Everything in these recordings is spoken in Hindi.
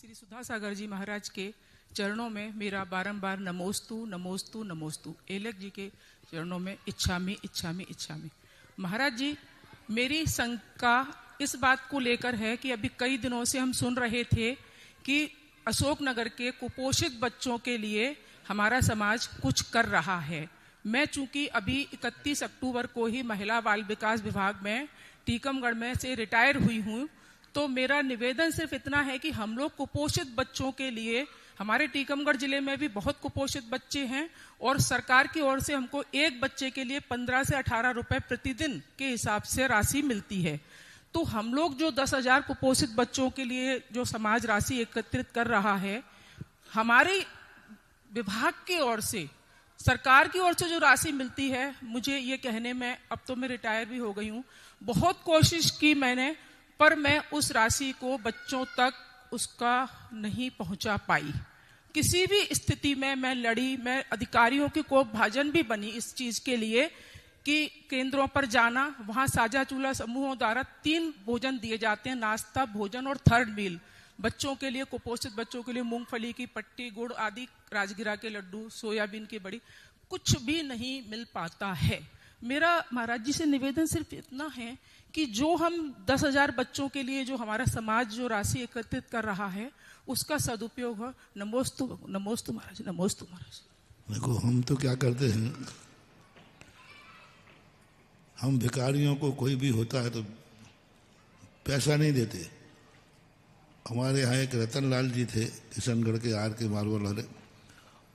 श्री सुधा सागर जी महाराज के चरणों में मेरा बारंबार नमोस्तु नमोस्तु नमोस्तु। एलक जी के चरणों में इच्छामि इच्छामि इच्छामि। महाराज जी, मेरी शंका इस बात को लेकर है कि अभी कई दिनों से हम सुन रहे थे कि अशोकनगर के कुपोषित बच्चों के लिए हमारा समाज कुछ कर रहा है। मैं चूंकि अभी 31 अक्टूबर को ही महिला बाल विकास विभाग में टीकमगढ़ में से रिटायर हुई हूँ, तो मेरा निवेदन सिर्फ इतना है कि हम लोग कुपोषित बच्चों के लिए, हमारे टीकमगढ़ जिले में भी बहुत कुपोषित बच्चे हैं और सरकार की ओर से हमको एक बच्चे के लिए 15 से 18 रुपए प्रतिदिन के हिसाब से राशि मिलती है। तो हम लोग जो 10,000 कुपोषित बच्चों के लिए जो समाज राशि एकत्रित कर रहा है, हमारे विभाग की ओर से, सरकार की ओर से जो राशि मिलती है, मुझे ये कहने में, अब तो मैं रिटायर भी हो गई हूँ, बहुत कोशिश की मैंने, पर मैं उस राशि को बच्चों तक उसका नहीं पहुंचा पाई। किसी भी स्थिति में मैं लड़ी, मैं अधिकारियों की कोपभाजन भी बनी इस चीज के लिए कि केंद्रों पर जाना, वहां साझा चूल्हा समूहों द्वारा 3 भोजन दिए जाते हैं, नाश्ता, भोजन और थर्ड मील। बच्चों के लिए, कुपोषित बच्चों के लिए मूंगफली की पट्टी, गुड़ आदि, राजगिरा के लड्डू, सोयाबीन की बड़ी, कुछ भी नहीं मिल पाता है। मेरा महाराज जी से निवेदन सिर्फ इतना है कि जो हम 10,000 बच्चों के लिए जो हमारा समाज जो राशि एकत्रित कर रहा है, उसका सदुपयोग हो। नमोस्तु नमोस्तु महाराज, नमोस्तु महाराज। देखो, हम तो क्या करते हैं, हम भिखारियों को कोई भी होता है तो पैसा नहीं देते। हमारे यहाँ एक रतन लाल जी थे, किशनगढ़ के आर के मार्बल वाले,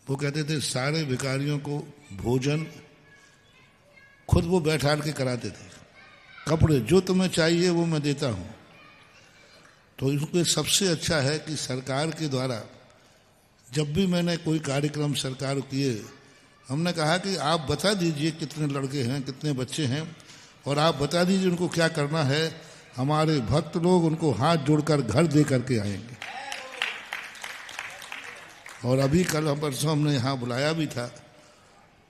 वो कहते थे सारे भिखारियों को भोजन खुद वो बैठाल के कराते थे, कपड़े जो तुम्हें चाहिए वो मैं देता हूँ। तो इसको सबसे अच्छा है कि सरकार के द्वारा जब भी मैंने कोई कार्यक्रम सरकार किए, हमने कहा कि आप बता दीजिए कितने लड़के हैं, कितने बच्चे हैं, और आप बता दीजिए उनको क्या करना है। हमारे भक्त लोग उनको हाथ जोड़कर घर दे करके आएंगे। और अभी कल परसों हमने यहाँ बुलाया भी था,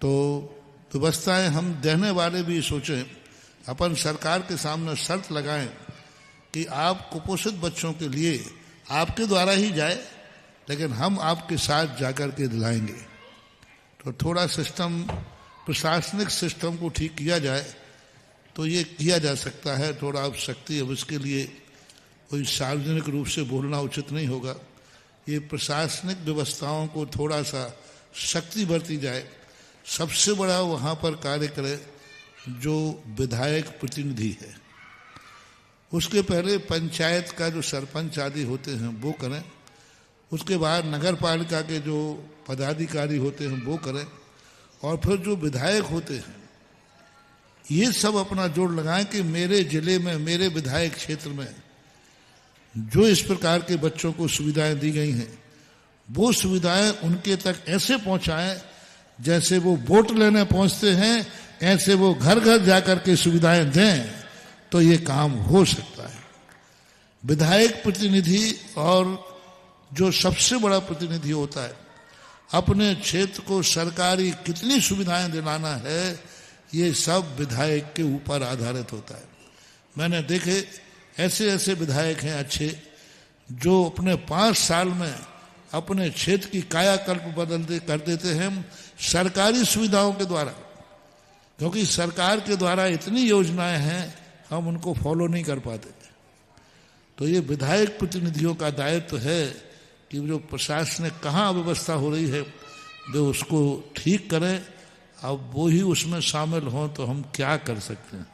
तो व्यवस्थाएं हम देने वाले भी सोचें, अपन सरकार के सामने शर्त लगाएं कि आप कुपोषित बच्चों के लिए आपके द्वारा ही जाए, लेकिन हम आपके साथ जाकर के दिलाएंगे। तो थोड़ा सिस्टम, प्रशासनिक सिस्टम को ठीक किया जाए तो ये किया जा सकता है। थोड़ा अब शक्ति, अब इसके लिए कोई सार्वजनिक रूप से बोलना उचित नहीं होगा। ये प्रशासनिक व्यवस्थाओं को थोड़ा सा शक्ति बरती जाए। सबसे बड़ा वहाँ पर कार्य करे जो विधायक प्रतिनिधि है, उसके पहले पंचायत का जो सरपंच आदि होते हैं वो करें, उसके बाद नगर पालिका के जो पदाधिकारी होते हैं वो करें, और फिर जो विधायक होते हैं ये सब अपना जोड़ लगाएं कि मेरे जिले में, मेरे विधायक क्षेत्र में जो इस प्रकार के बच्चों को सुविधाएं दी गई हैं, वो सुविधाएं उनके तक ऐसे पहुंचाएं जैसे वो वोट लेने पहुंचते हैं, ऐसे वो घर घर जाकर के सुविधाएं दें, तो ये काम हो सकता है। विधायक प्रतिनिधि और जो सबसे बड़ा प्रतिनिधि होता है, अपने क्षेत्र को सरकारी कितनी सुविधाएं दिलाना है, ये सब विधायक के ऊपर आधारित होता है। मैंने देखे ऐसे ऐसे विधायक हैं अच्छे, जो अपने 5 साल में अपने क्षेत्र की कायाकल्प कर देते हैं सरकारी सुविधाओं के द्वारा। क्योंकि सरकार के द्वारा इतनी योजनाएं हैं, हम उनको फॉलो नहीं कर पाते। तो ये विधायक प्रतिनिधियों का दायित्व है कि जो प्रशासनिक कहाँ अव्यवस्था हो रही है, वे उसको ठीक करें। अब वो ही उसमें शामिल हों तो हम क्या कर सकते हैं।